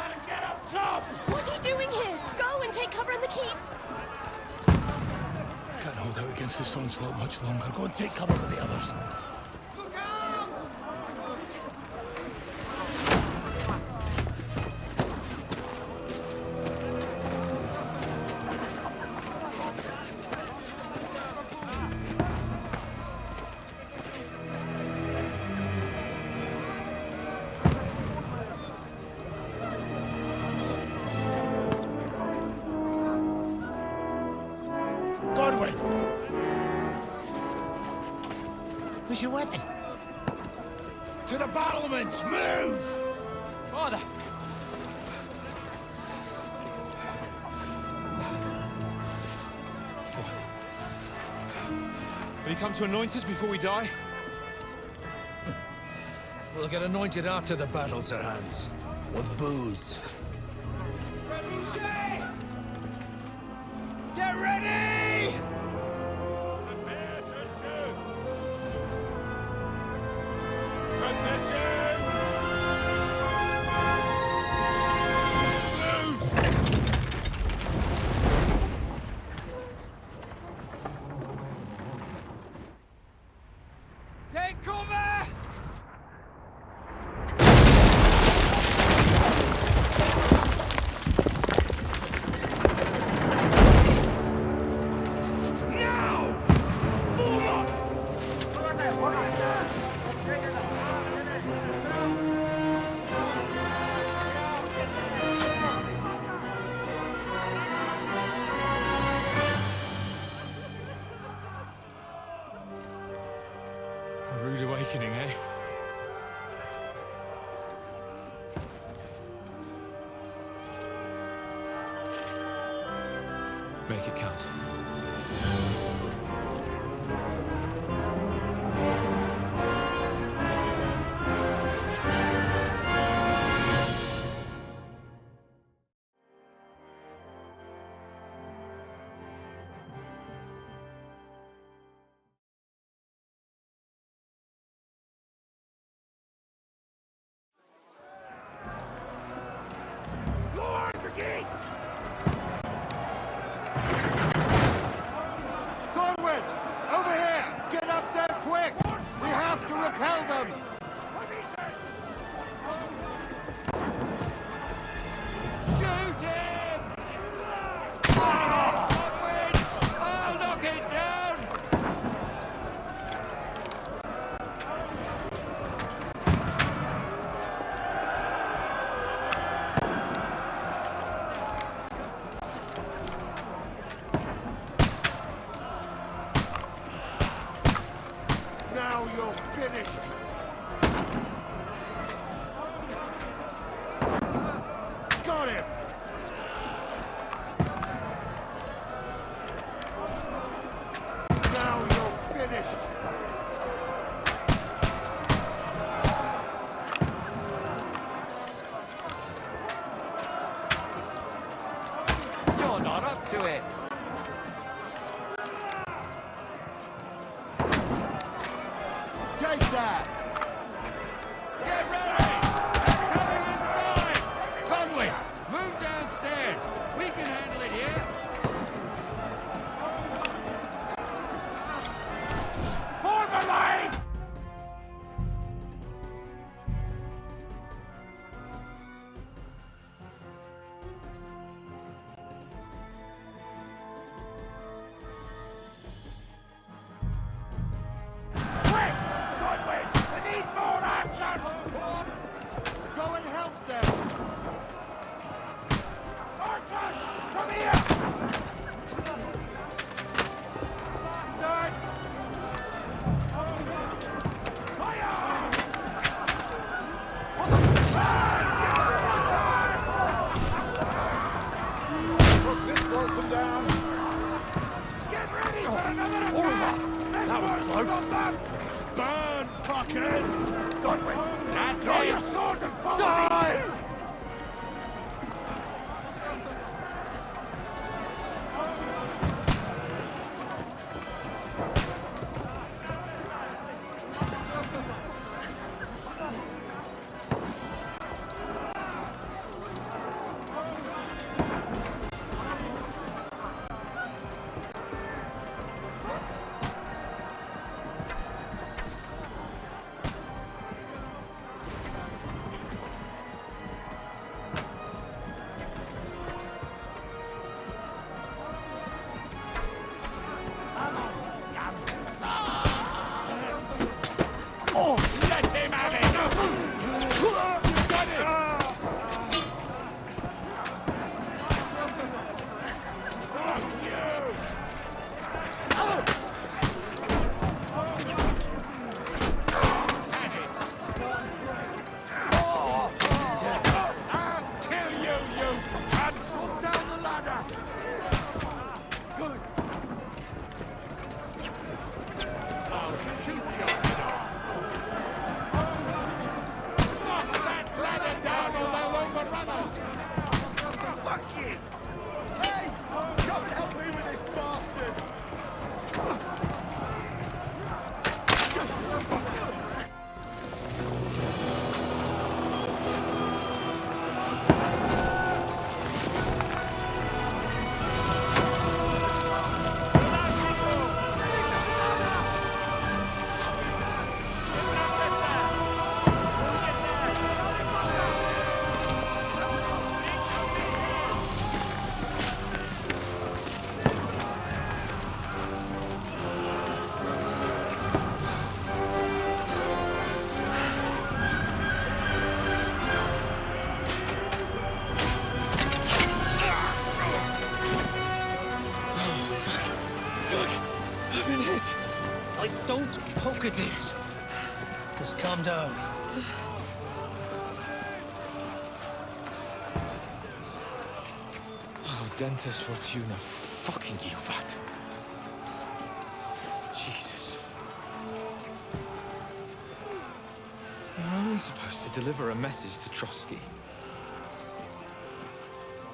Gotta get up top! What are you doing here? Go and take cover in the keep! Can't hold out against this onslaught much longer. Go and take cover with the others. Look out! Where's your weapon? To the battlements! Move! Father! Will you come to anoint us before we die? We'll get anointed after the battles are hands. With booze. Get ready! Prepare to shoot! Positions! Take cover! A rude awakening, eh? Make it count. Lord, brigade! Godwin! Over here! Get up there quick! We have to repel them! Shoot him! Godwin! I'll knock it down! Now you're finished! Got him! Now you're finished! You're not up to it! Take that! Get ready! Coming inside! Conway, move downstairs! We can handle it here! Form a line! Socrates! Just calm down. Oh, Dentes Fortuna, fucking Juvat. Jesus. You're only supposed to deliver a message to Trotsky.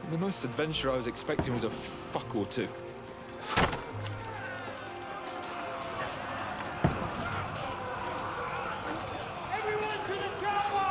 The most adventure I was expecting was a fuck or two. Everyone to the chopper!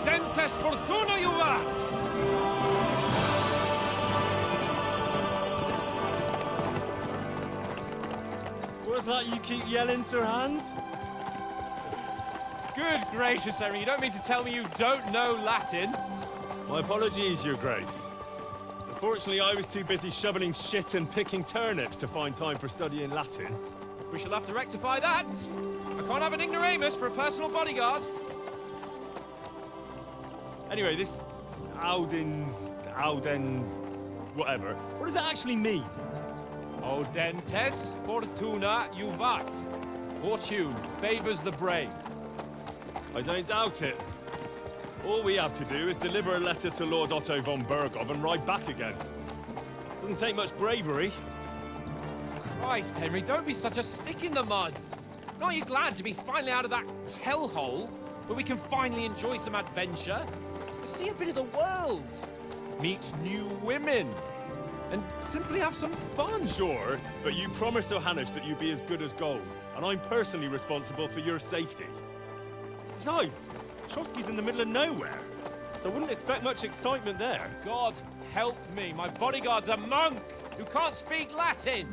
Dentes Fortuna, Juvat! What's that you keep yelling, Sir Hans? Good gracious, Henry, you don't mean to tell me you don't know Latin? My apologies, Your Grace. Unfortunately, I was too busy shoveling shit and picking turnips to find time for studying Latin. We shall have to rectify that. I can't have an ignoramus for a personal bodyguard. Anyway, this Audens, whatever. What does it actually mean? O Dentes Fortuna Juvat. Fortune favors the brave. I don't doubt it. All we have to do is deliver a letter to Lord Otto von Bergov and ride back again. Doesn't take much bravery. Christ, Henry, don't be such a stick in the mud. Aren't you glad to be finally out of that hellhole where we can finally enjoy some adventure? See a bit of the world, meet new women, and simply have some fun. Sure, but you promised Johannes that you'd be as good as gold, and I'm personally responsible for your safety. Besides, Trotsky's in the middle of nowhere, so I wouldn't expect much excitement there. God help me, my bodyguard's a monk who can't speak Latin.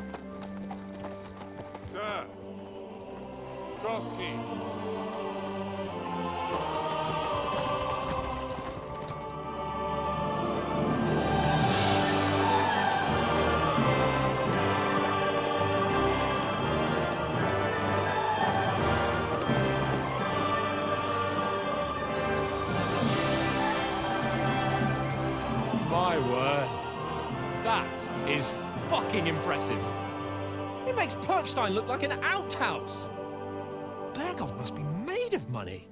Sir! Trotsky! My word. That is fucking impressive. It makes Perkstein look like an outhouse. Bergov must be made of money.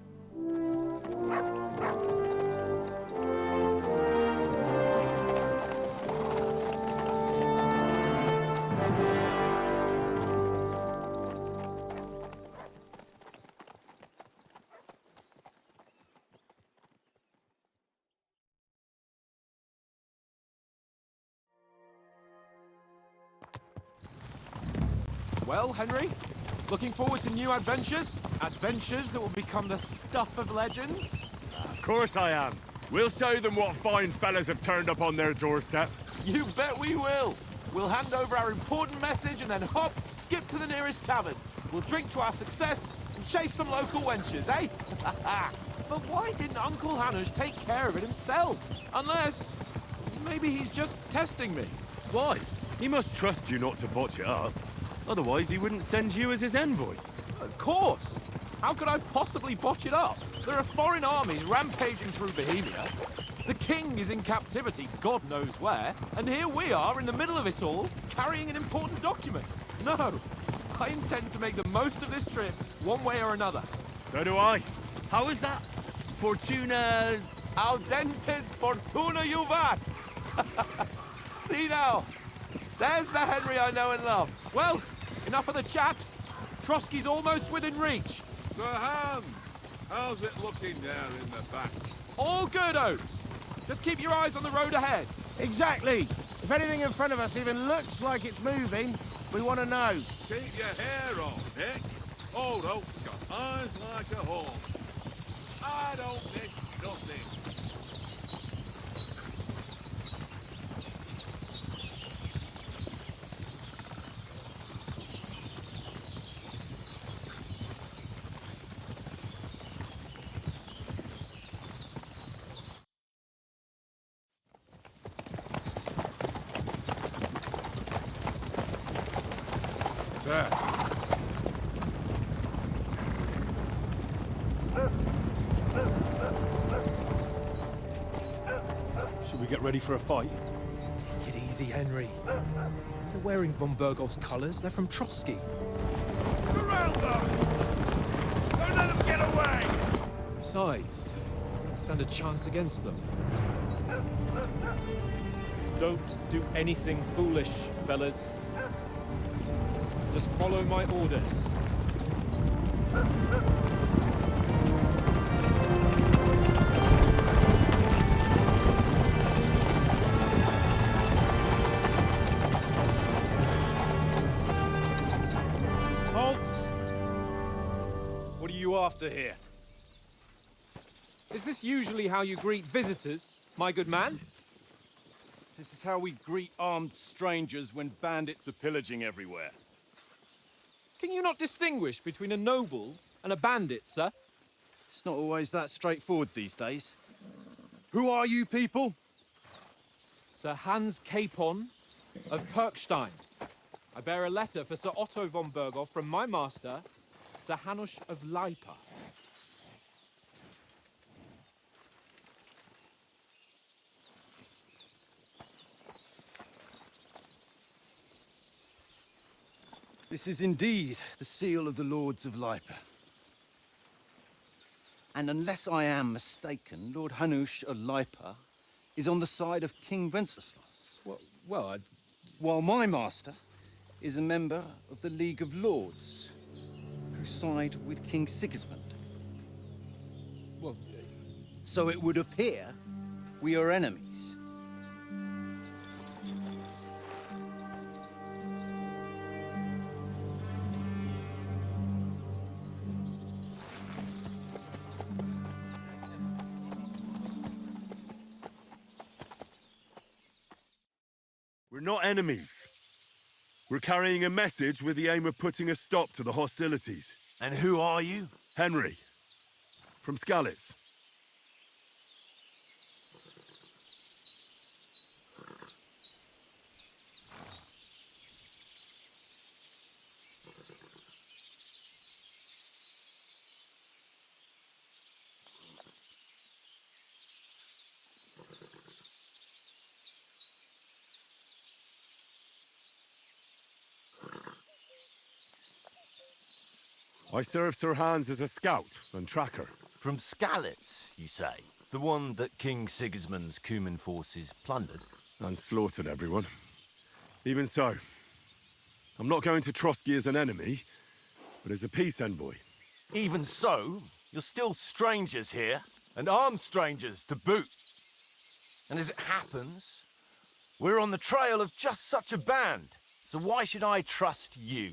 Well, Henry, looking forward to new adventures? Adventures that will become the stuff of legends? Of course I am. We'll show them what fine fellas have turned up on their doorstep. You bet we will. We'll hand over our important message and then hop, skip to the nearest tavern. We'll drink to our success and chase some local wenches, eh? But why didn't Uncle Hanush take care of it himself? Unless, maybe he's just testing me. Why? He must trust you not to botch it up. Otherwise, he wouldn't send you as his envoy. Of course. How could I possibly botch it up? There are foreign armies rampaging through Bohemia. The king is in captivity, God knows where, and here we are in the middle of it all, carrying an important document. No, I intend to make the most of this trip, one way or another. So do I. How is that? Fortuna... Audentes fortuna juvat! See now, there's the Henry I know and love. Well, enough of the chat. Trotsky's almost within reach. Sir Hans, how's it looking there in the back? All good, Oates. Just keep your eyes on the road ahead. Exactly. If anything in front of us even looks like it's moving, we want to know. Keep your hair on, Nick. Old Oak's got eyes like a hawk. I don't miss nothing. Sir. Should we get ready for a fight? Take it easy, Henry. They're wearing von Bergov's colours. They're from Trotsky. Surround them! Don't let them get away! Besides, stand a chance against them. Don't do anything foolish, fellas. Just follow my orders. Halt! What are you after here? Is this usually how you greet visitors, my good man? This is how we greet armed strangers when bandits are pillaging everywhere. Can you not distinguish between a noble and a bandit, sir? It's not always that straightforward these days. Who are you people? Sir Hans Capon of Perkstein. I bear a letter for Sir Otto von Berghoff from my master, Sir Hanush of Lipa. This is indeed the seal of the Lords of Lipa. And unless I am mistaken, Lord Hanush of Lipa is on the side of King Wenceslas. While my master is a member of the League of Lords, who side with King Sigismund. So it would appear we are enemies. We're not enemies. We're carrying a message with the aim of putting a stop to the hostilities. And who are you? Henry. From Skalitz. I serve Sir Hans as a scout and tracker. From Skalitz, you say? The one that King Sigismund's Cuman forces plundered? And slaughtered everyone. Even so, I'm not going to Trotsky as an enemy, but as a peace envoy. Even so, you're still strangers here, and armed strangers to boot. And as it happens, we're on the trail of just such a band, so why should I trust you?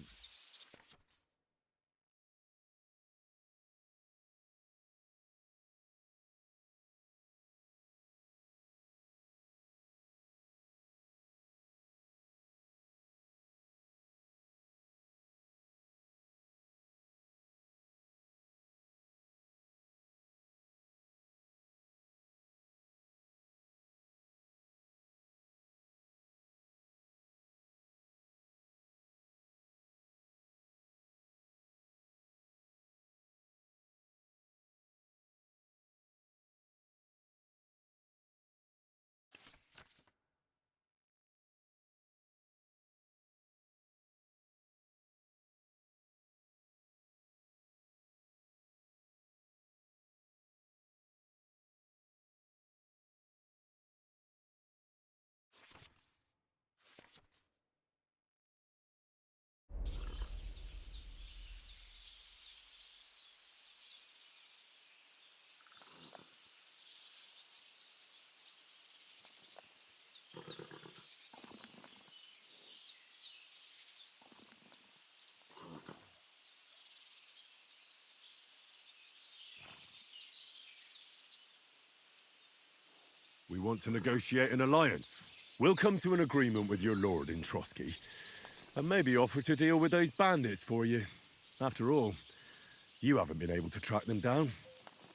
We want to negotiate an alliance. We'll come to an agreement with your lord in Trotsky, and maybe offer to deal with those bandits for you. After all, you haven't been able to track them down.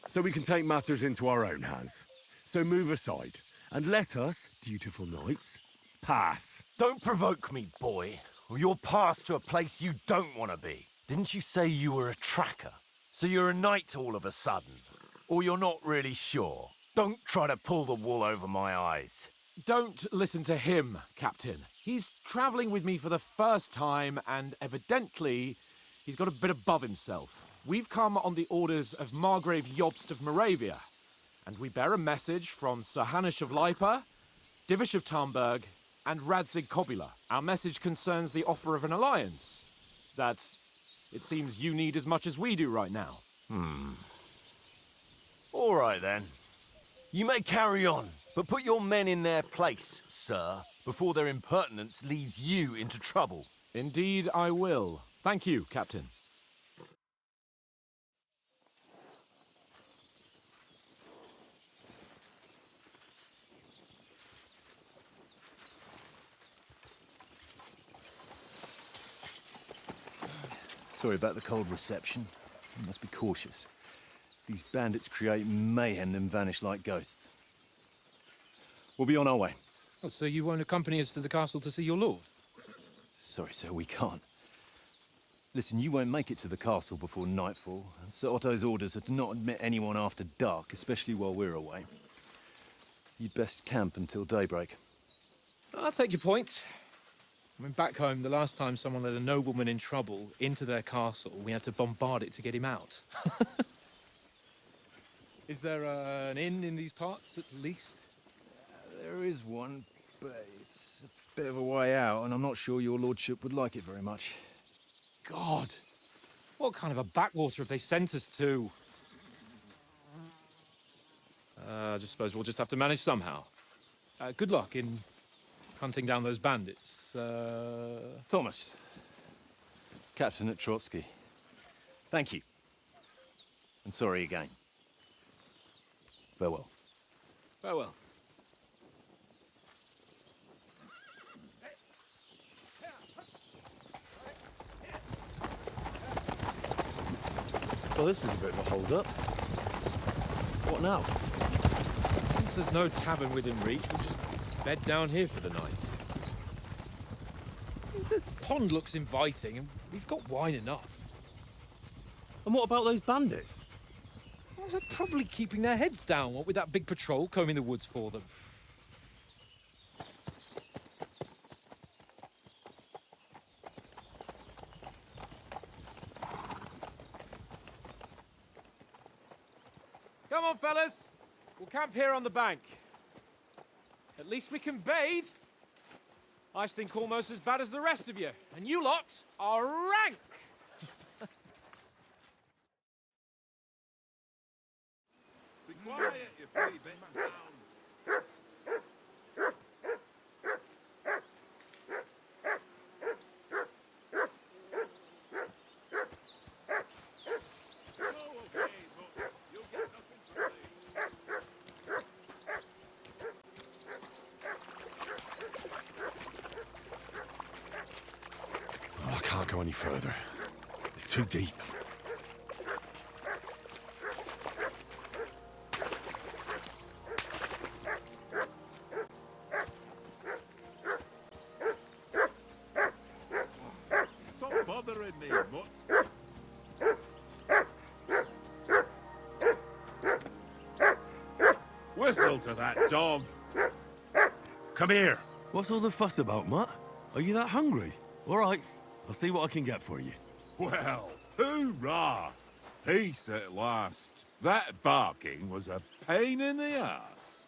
So we can take matters into our own hands. So move aside, and let us, dutiful knights, pass. Don't provoke me, boy, or you'll pass to a place you don't want to be. Didn't you say you were a tracker? So you're a knight all of a sudden? Or you're not really sure? Don't try to pull the wool over my eyes. Don't listen to him, Captain. He's travelling with me for the first time, and evidently, he's got a bit above himself. We've come on the orders of Margrave Jobst of Moravia, and we bear a message from Sir Hanush of Lipa, Divish of Tarnberg, and Radzig Kobula. Our message concerns the offer of an alliance that it seems you need as much as we do right now. All right, then. You may carry on, but put your men in their place, sir, before their impertinence leads you into trouble. Indeed, I will. Thank you, Captain. Sorry about the cold reception. You must be cautious. These bandits create mayhem then vanish like ghosts. We'll be on our way. Oh, so you won't accompany us to the castle to see your lord? Sorry, sir, we can't. Listen, you won't make it to the castle before nightfall, and Sir Otto's orders are to not admit anyone after dark, especially while we're away. You'd best camp until daybreak. I'll take your point. I mean, back home, the last time someone let a nobleman in trouble into their castle, we had to bombard it to get him out. Is there an inn in these parts, at least? There is one, but it's a bit of a way out, and I'm not sure your lordship would like it very much. God! What kind of a backwater have they sent us to? I just suppose we'll just have to manage somehow. Good luck in hunting down those bandits. Thomas, captain at Trotsky. Thank you. And sorry again. Farewell. Farewell. Well, this is a bit of a hold-up. What now? Since there's no tavern within reach, we'll just bed down here for the night. The pond looks inviting, and we've got wine enough. And what about those bandits? Well, they're probably keeping their heads down, what with that big patrol combing the woods for them. Come on, fellas. We'll camp here on the bank. At least we can bathe. I stink almost as bad as the rest of you, and you lot are rank. Be quiet, you free bit down. I can't go any further. It's too deep. Stop bothering me, mutt. Whistle to that dog. Come here. What's all the fuss about, Mutt? Are you that hungry? All right, I'll see what I can get for you. Well, hoorah! Peace at last. That barking was a pain in the ass.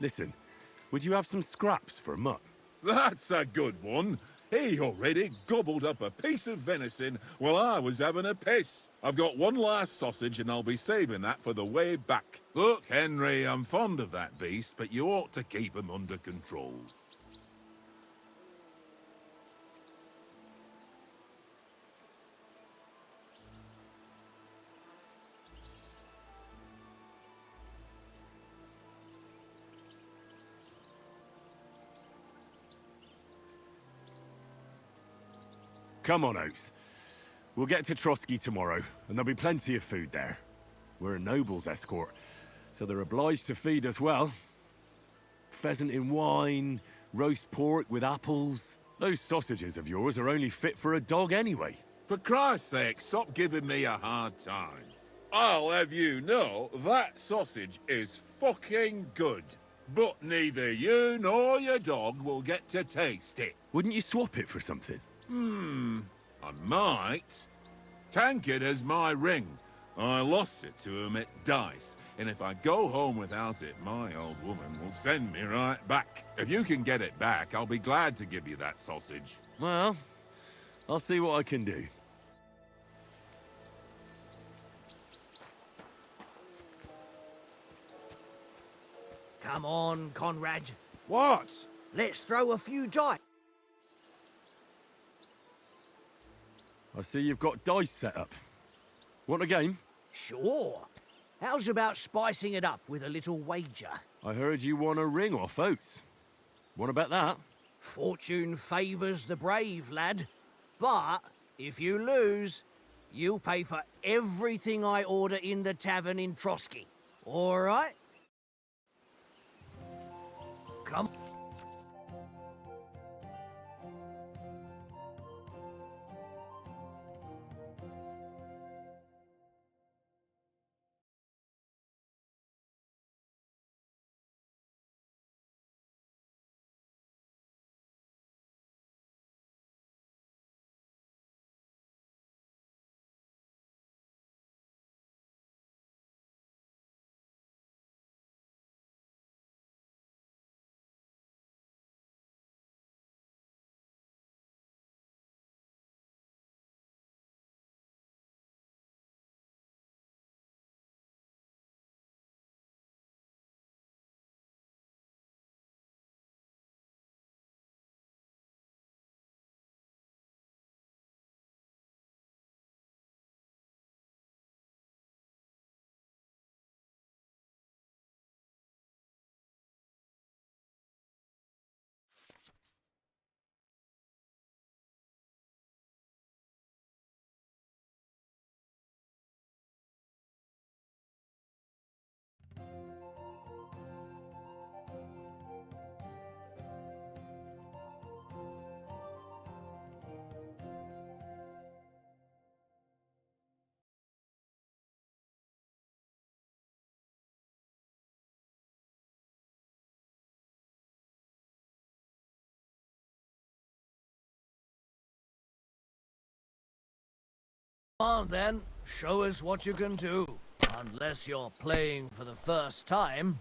Listen, would you have some scraps for Mutt? That's a good one. He already gobbled up a piece of venison while I was having a piss. I've got one last sausage and I'll be saving that for the way back. Look, Henry, I'm fond of that beast, but you ought to keep him under control. Come on, Oates. We'll get to Trotsky tomorrow, and there'll be plenty of food there. We're a noble's escort, so they're obliged to feed us well. Pheasant in wine, roast pork with apples. Those sausages of yours are only fit for a dog anyway. For Christ's sake, stop giving me a hard time. I'll have you know that sausage is fucking good. But neither you nor your dog will get to taste it. Wouldn't you swap it for something? I might. Tankard has my ring. I lost it to him at dice, and if I go home without it, my old woman will send me right back. If you can get it back, I'll be glad to give you that sausage. Well, I'll see what I can do. Come on, Conrad. What? Let's throw a few dice. I see you've got dice set up. Want a game? Sure. How's about spicing it up with a little wager? I heard you won a ring off Oates. What about that? Fortune favours the brave, lad. But if you lose, you'll pay for everything I order in the tavern in Trotsky. All right? Come. On then, show us what you can do. Unless you're playing for the first time.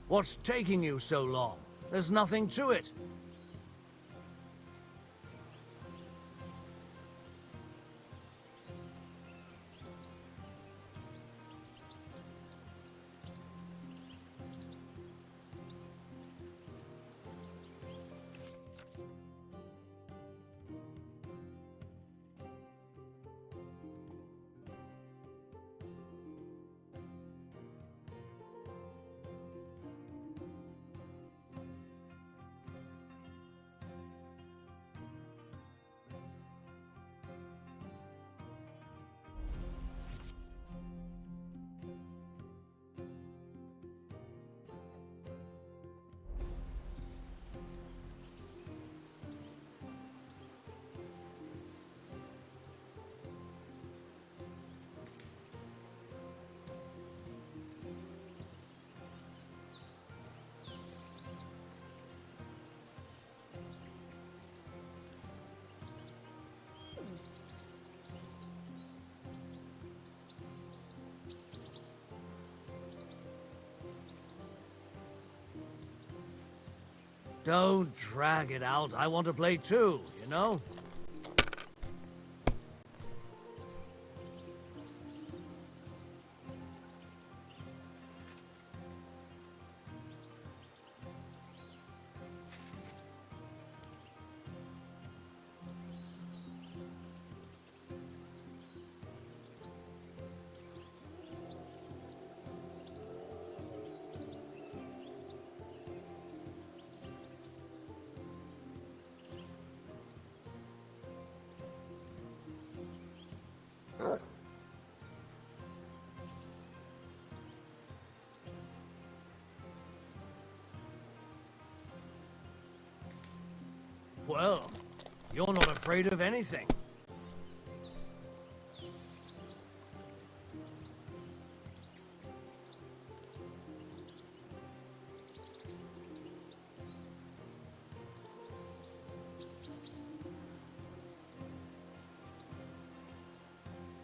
What's taking you so long? There's nothing to it. Don't drag it out. I want to play too, you know? Well, you're not afraid of anything.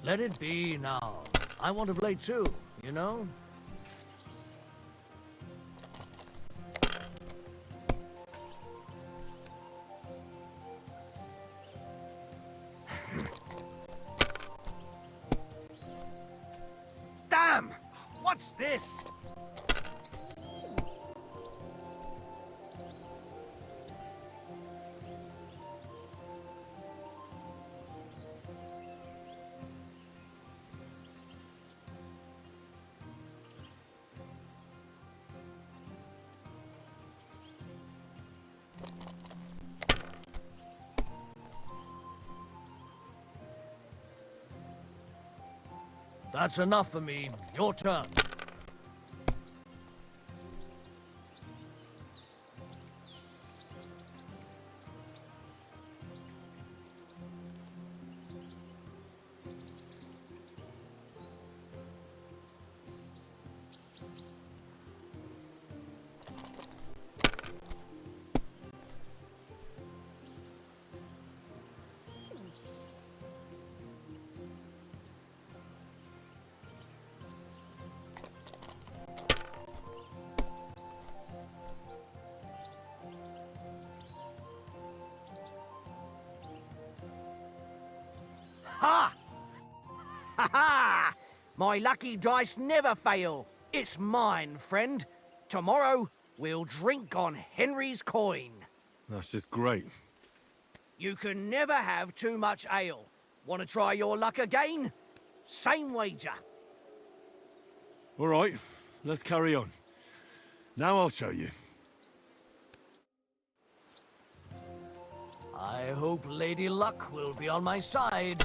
Let it be now. I want to play too, you know? Damn! What's this? That's enough for me. Your turn. Ha! Ha ha! My lucky dice never fail. It's mine, friend. Tomorrow, we'll drink on Henry's coin. That's just great. You can never have too much ale. Want to try your luck again? Same wager. All right, let's carry on. Now I'll show you. I hope Lady Luck will be on my side.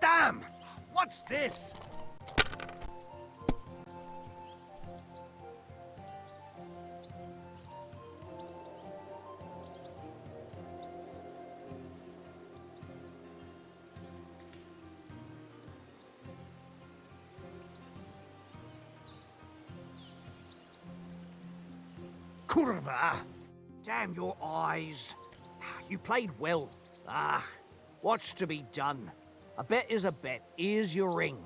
Damn! What's this? Curva! Damn your eyes. You played well. Ah, what's to be done? A bet is a bet. Here's your ring.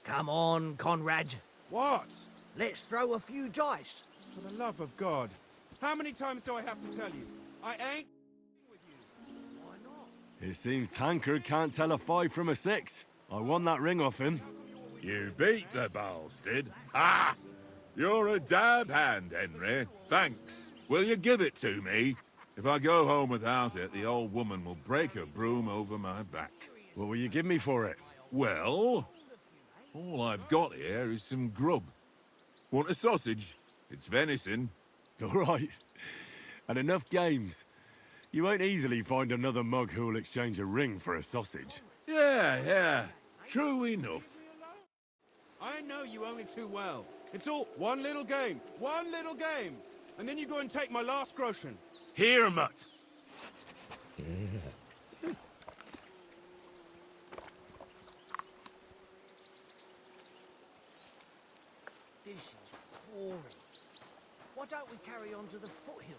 Come on, Conrad. What? Let's throw a few dice. For the love of God. How many times do I have to tell you? I ain't with you. Why not? It seems Tankard can't tell a 5 from a 6. I won that ring off him. You beat the bastard. Ha! You're a dab hand, Henry. Thanks. Will you give it to me? If I go home without it, the old woman will break her broom over my back. What will you give me for it? Well, all I've got here is some grub. Want a sausage? It's venison. All right. And enough games. You won't easily find another mug who'll exchange a ring for a sausage. Yeah. True enough. I know you only too well. It's all one little game. And then you go and take my last groschen. Here, mutt. This is boring. Why don't we carry on to the foothill?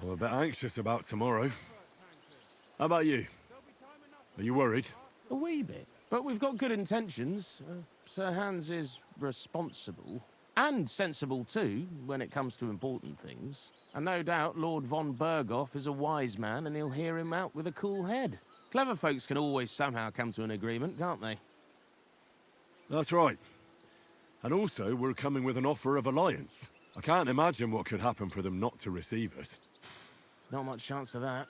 I'm a bit anxious about tomorrow. How about you? Are you worried? A wee bit. But we've got good intentions. Sir Hans is responsible. And sensible too, when it comes to important things. And no doubt Lord von Berghoff is a wise man and he'll hear him out with a cool head. Clever folks can always somehow come to an agreement, can't they? That's right. And also, we're coming with an offer of alliance. I can't imagine what could happen for them not to receive us. Not much chance of that.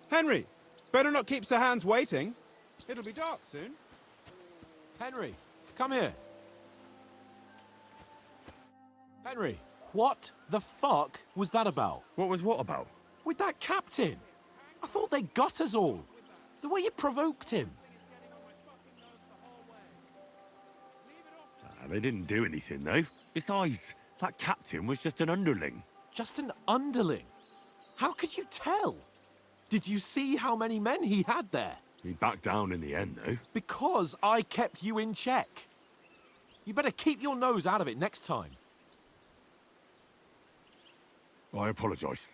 Henry, better not keep Sir Hans waiting. It'll be dark soon. Henry, come here. Henry, what the fuck was that about? What was what about? With that captain. I thought they got us all. The way you provoked him. They didn't do anything, though. Besides, that captain was just an underling. Just an underling? How could you tell? Did you see how many men he had there? He backed down in the end, though. Because I kept you in check. You better keep your nose out of it next time. I apologise.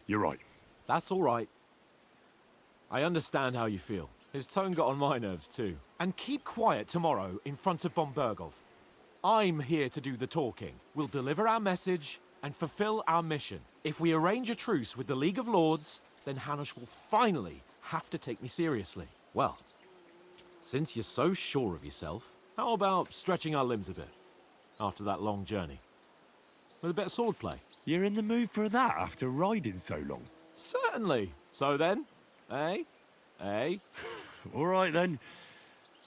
You're right. That's all right. I understand how you feel. His tone got on my nerves too. And keep quiet tomorrow in front of von Berghoff. I'm here to do the talking. We'll deliver our message and fulfill our mission. If we arrange a truce with the League of Lords, then Hanush will finally have to take me seriously. Well, since you're so sure of yourself, how about stretching our limbs a bit after that long journey? With a bit of swordplay. You're in the mood for that after riding so long? Certainly. So then, eh? All right, then.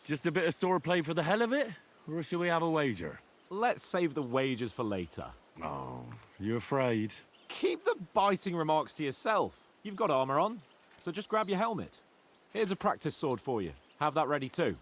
Just a bit of swordplay for the hell of it? Or shall we have a wager? Let's save the wagers for later. Oh, you afraid? Keep the biting remarks to yourself. You've got armor on, so just grab your helmet. Here's a practice sword for you. Have that ready too.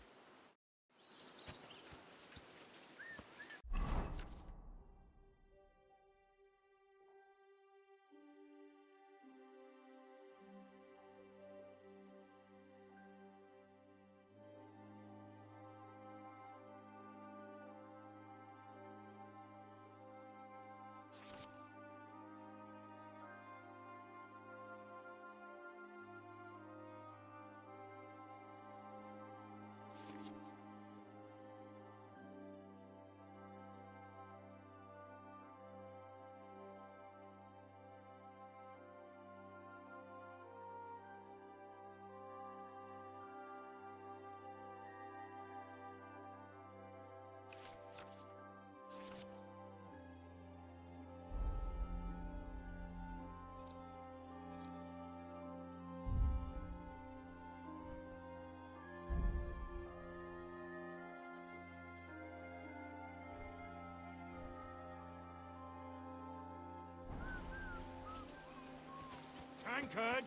Tankard!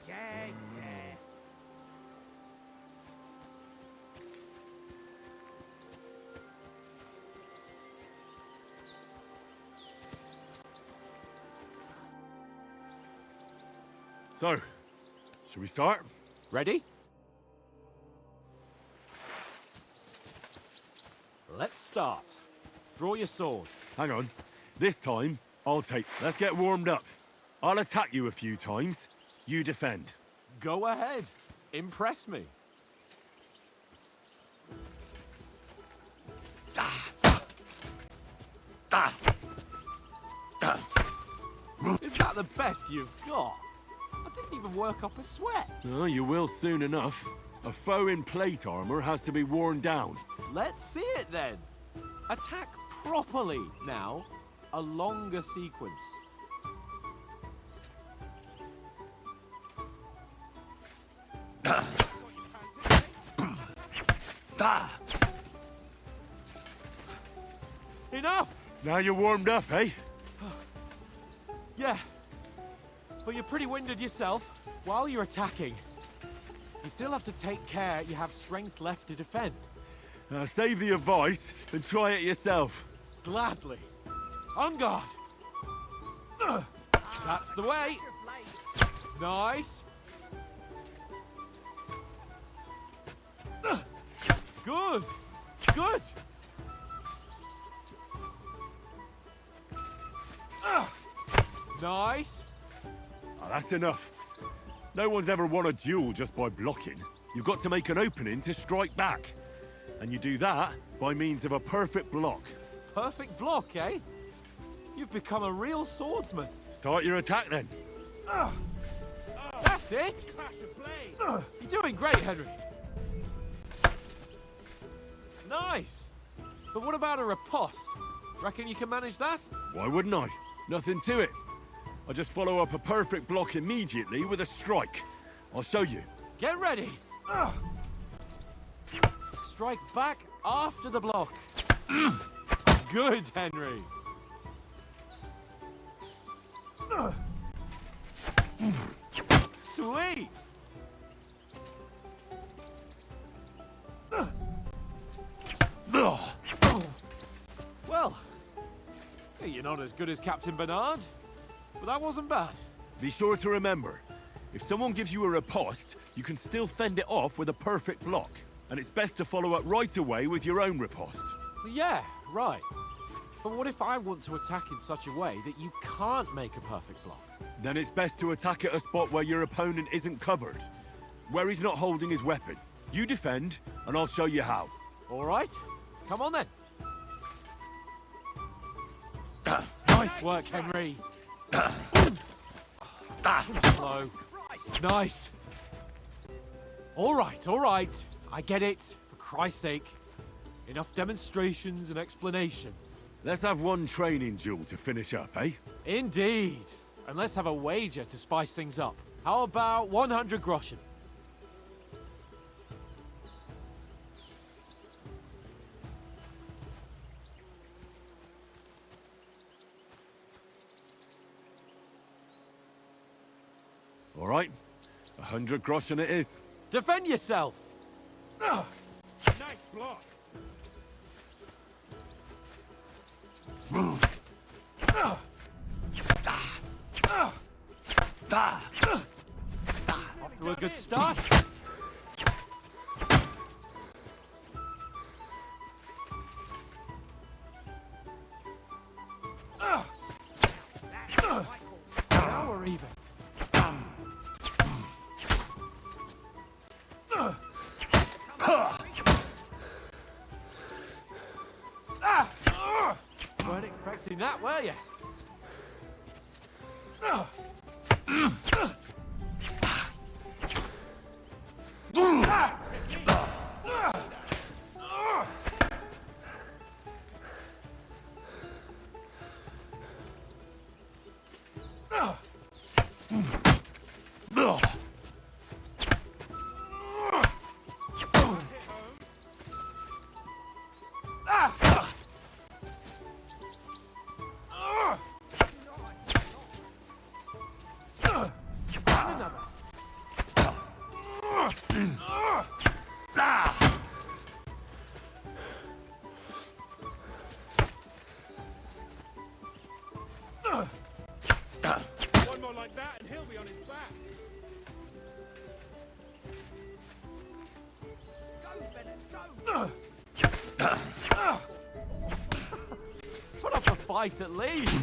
Yeah. So, should we start? Ready? Let's start. Draw your sword. Hang on. This time, I'll take... Let's get warmed up. I'll attack you a few times. You defend. Go ahead. Impress me. Is that the best you've got? I didn't even work up a sweat. Oh, you will soon enough. A foe in plate armor has to be worn down. Let's see it then. Attack properly now. A longer sequence. Enough! Now you're warmed up, eh? Yeah. But you're pretty winded yourself. While you're attacking, you still have to take care you have strength left to defend. Save the advice and try it yourself. Gladly. On guard. That's the way. Nice. Good. Good. Nice. Oh, that's enough. No one's ever won a duel just by blocking. You've got to make an opening to strike back. And you do that by means of a perfect block. Perfect block, eh? You've become a real swordsman. Start your attack then. That's it. You're doing great, Henry. Nice. But what about a riposte? Reckon you can manage that? Why wouldn't I? Nothing to it. I just follow up a perfect block immediately with a strike. I'll show you. Get ready. Strike back after the block. Good, Henry. Sweet. Well, you're not as good as Captain Bernard, but that wasn't bad. Be sure to remember, if someone gives you a riposte, you can still fend it off with a perfect block. And it's best to follow up right away with your own riposte. Yeah, right. But what if I want to attack in such a way that you can't make a perfect block? Then it's best to attack at a spot where your opponent isn't covered. Where he's not holding his weapon. You defend, and I'll show you how. All right. Come on then. Nice work, Henry. Too slow. Nice. All right. I get it. For Christ's sake. Enough demonstrations and explanations. Let's have one training duel to finish up, eh? Indeed. And let's have a wager to spice things up. How about 100 groschen? All right. 100 groschen it is. Defend yourself! Nice block. Off to a good start. Now we're even. Weren't expecting that, were you? One more like that and he'll be on his back. Put up a fight at least.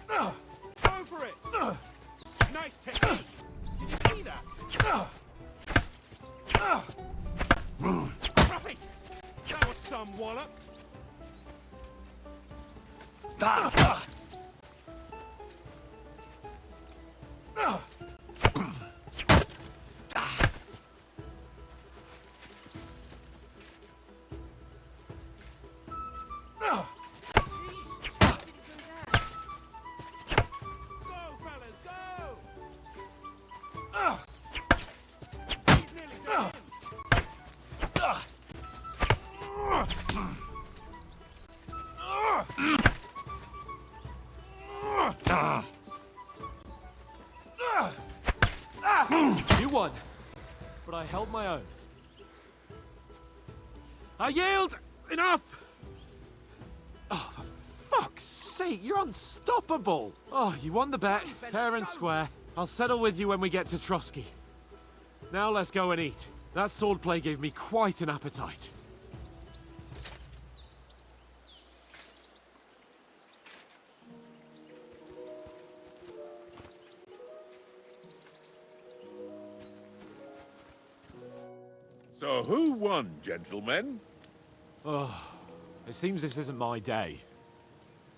Go for it! Nice technique! Did you see that? Christ! That was some wallop! Go, fellas, go! He's nearly done in. You won, but I held my own. I yield! Enough! Oh, for fuck's sake, you're unstoppable! Oh, you won the bet, fair and square. I'll settle with you when we get to Trotsky. Now let's go and eat. That swordplay gave me quite an appetite. So who won, gentlemen? Oh, it seems this isn't my day.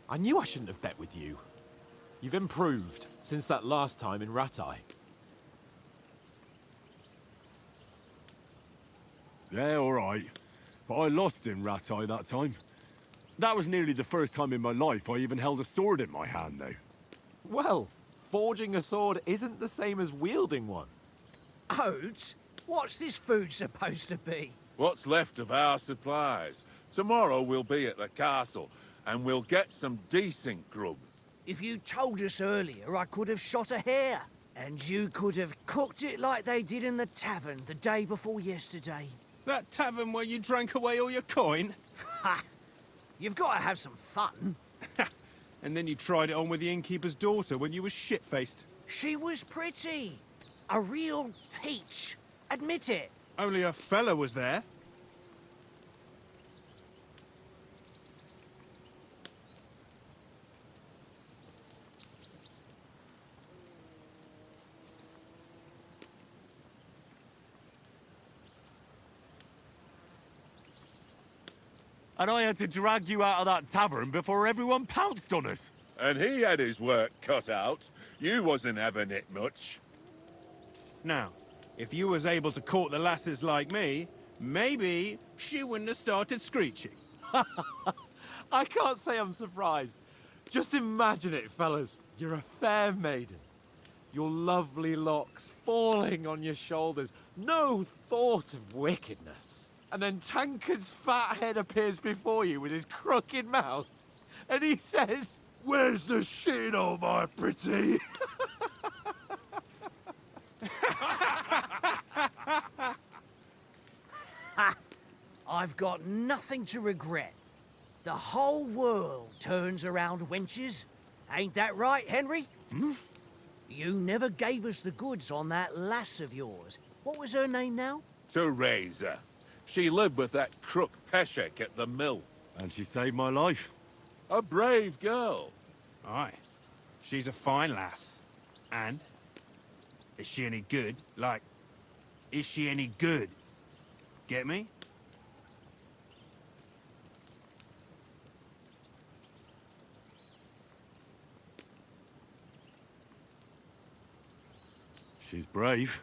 I knew I shouldn't have bet with you. You've improved since that last time in Ratai. Yeah, all right. But I lost in Ratai that time. That was nearly the first time in my life I even held a sword in my hand, though. Well, forging a sword isn't the same as wielding one. Oats? What's this food supposed to be? What's left of our supplies. Tomorrow we'll be at the castle, and we'll get some decent grub. If you told us earlier, I could have shot a hare. And you could have cooked it like they did in the tavern the day before yesterday. That tavern where you drank away all your coin? Ha! You've got to have some fun. And then you tried it on with the innkeeper's daughter when you were shit-faced. She was pretty. A real peach. Admit it. Only a fella was there. And I had to drag you out of that tavern before everyone pounced on us. And he had his work cut out. You wasn't having it much. Now, if you was able to court the lasses like me, maybe she wouldn't have started screeching. I can't say I'm surprised. Just imagine it, fellas. You're a fair maiden. Your lovely locks falling on your shoulders. No thought of wickedness. And then Tankard's fat head appears before you with his crooked mouth. And he says, "Where's the shit, oh my pretty?" I've got nothing to regret. The whole world turns around wenches. Ain't that right, Henry? Hmm? You never gave us the goods on that lass of yours. What was her name now? Teresa. She lived with that crook Peshek at the mill. And she saved my life. A brave girl. Aye. She's a fine lass. And? Is she any good? Like, is she any good? Get me? She's brave.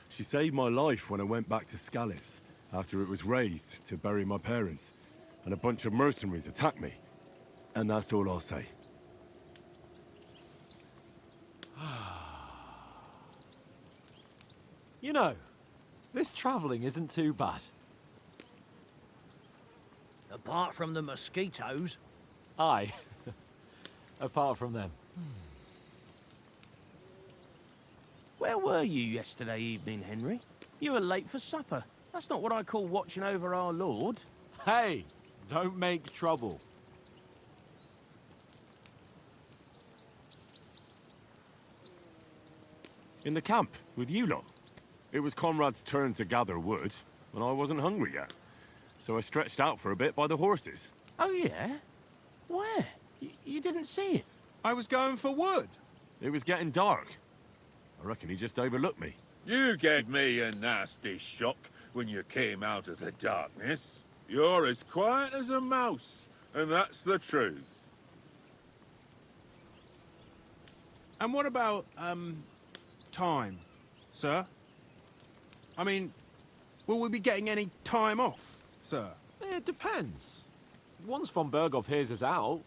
She saved my life when I went back to Scallis after it was razed to bury my parents, and a bunch of mercenaries attacked me. And that's all I'll say. You know, this travelling isn't too bad. Apart from the mosquitoes. Aye. Apart from them. Where were you yesterday evening, Henry? You were late for supper. That's not what I call watching over our Lord. Hey, don't make trouble. In the camp, with you lot. It was Conrad's turn to gather wood, and I wasn't hungry yet. So I stretched out for a bit by the horses. Oh, yeah? Where? You didn't see it? I was going for wood. It was getting dark. I reckon he just overlooked me. You gave me a nasty shock when you came out of the darkness. You're as quiet as a mouse, and that's the truth. And what about, time, sir? I mean, will we be getting any time off, sir? It depends. Once von Berghoff hears us out,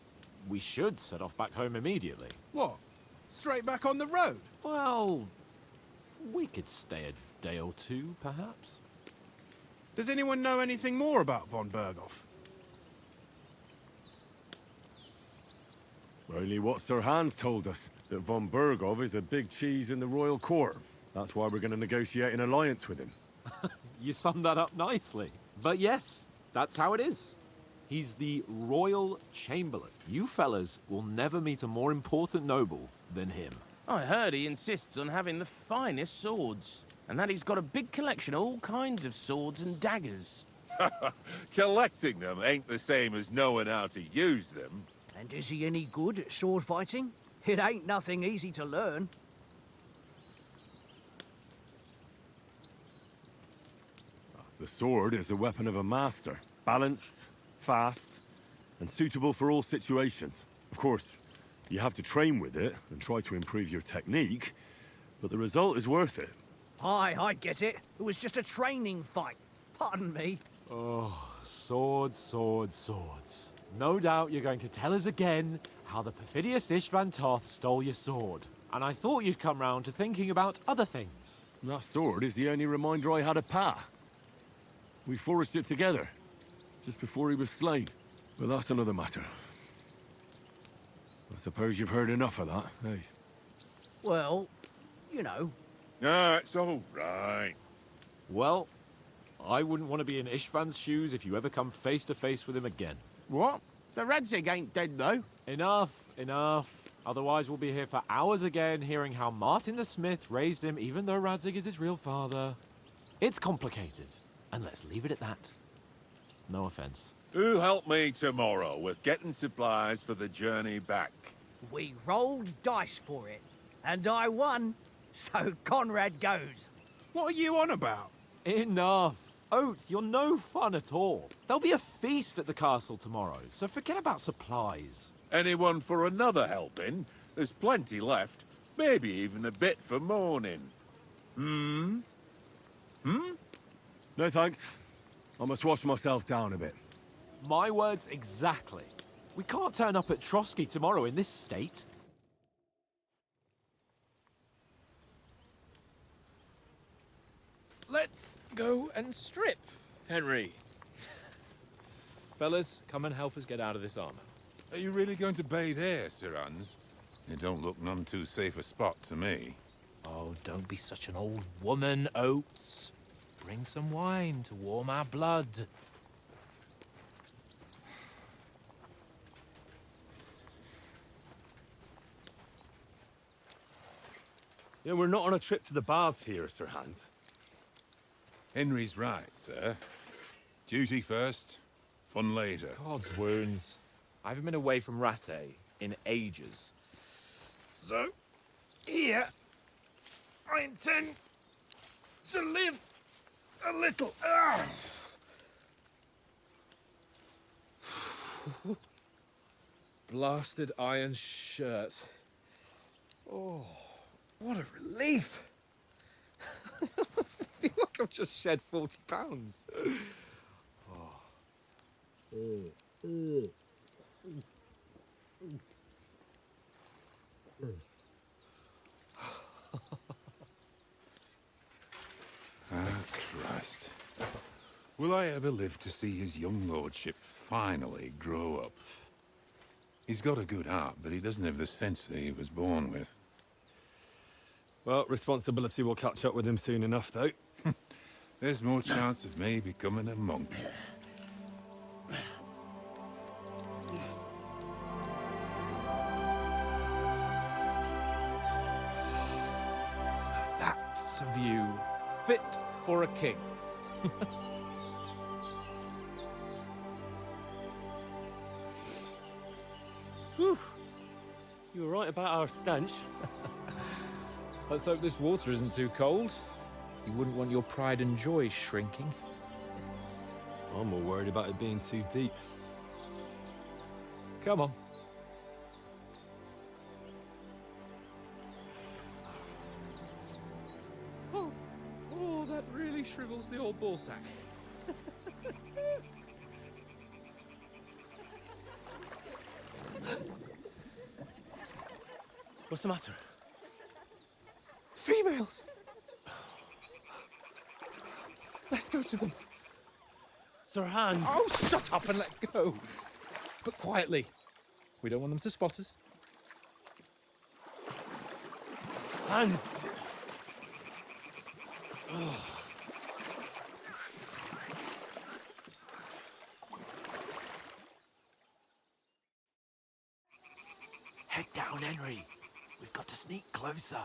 we should set off back home immediately. What? Straight back on the road? Well, we could stay a day or two, perhaps. Does anyone know anything more about von Berghoff? Only what Sir Hans told us, that von Berghoff is a big cheese in the royal court. That's why we're going to negotiate an alliance with him. You summed that up nicely. But yes, that's how it is. He's the Royal Chamberlain. You fellas will never meet a more important noble than him. I heard he insists on having the finest swords, and that he's got a big collection of all kinds of swords and daggers. Collecting them ain't the same as knowing how to use them. And is he any good at sword fighting? It ain't nothing easy to learn. The sword is the weapon of a master. Balanced, fast, and suitable for all situations. Of course, you have to train with it and try to improve your technique, but the result is worth it. Aye, I get it. It was just a training fight. Pardon me. Oh, swords, swords, swords. No doubt you're going to tell us again how the perfidious Istvan Toth stole your sword. And I thought you'd come round to thinking about other things. That sword is the only reminder I had of Pa. We forged it together, just before he was slain. But that's another matter. I suppose you've heard enough of that, eh? Well, you know. No, it's all right. Well, I wouldn't want to be in Istvan's shoes if you ever come face to face with him again. What? So Radzig ain't dead, though? Enough, enough. Otherwise we'll be here for hours again hearing how Martin the Smith raised him even though Radzig is his real father. It's complicated, and let's leave it at that. No offense. Who help me tomorrow with getting supplies for the journey back? We rolled dice for it, and I won, so Conrad goes. What are you on about? Enough. Oath, you're no fun at all. There'll be a feast at the castle tomorrow, so forget about supplies. Anyone for another helping? There's plenty left. Maybe even a bit for morning. Hmm? No thanks. I must wash myself down a bit. My words exactly. We can't turn up at Trotsky tomorrow in this state. Let's go and strip, Henry. Fellas, come and help us get out of this armor. Are you really going to bathe here, Sir Hans? It don't look none too safe a spot to me. Oh, don't be such an old woman, Oates. Bring some wine to warm our blood. Yeah, we're not on a trip to the baths here, Sir Hans. Henry's right, sir. Duty first, fun later. God's wounds. I haven't been away from Rattay in ages. So, here, I intend to live a little. Blasted iron shirt. Oh, what a relief. I feel like I've just shed 40 pounds. Ah, Christ. Will I ever live to see his young lordship finally grow up? He's got a good heart, but he doesn't have the sense that he was born with. Well, responsibility will catch up with him soon enough, though. There's more chance of me becoming a monk. That's a view fit for a king. Whew. You were right about our stench. Let's hope this water isn't too cold. You wouldn't want your pride and joy shrinking. I'm more worried about it being too deep. Come on. Oh, that really shrivels the old ballsack. What's the matter? Females! Let's go to them. Sir Hans! Oh, shut up and let's go. But quietly. We don't want them to spot us. Hans! Head down, Henry. We've got to sneak closer.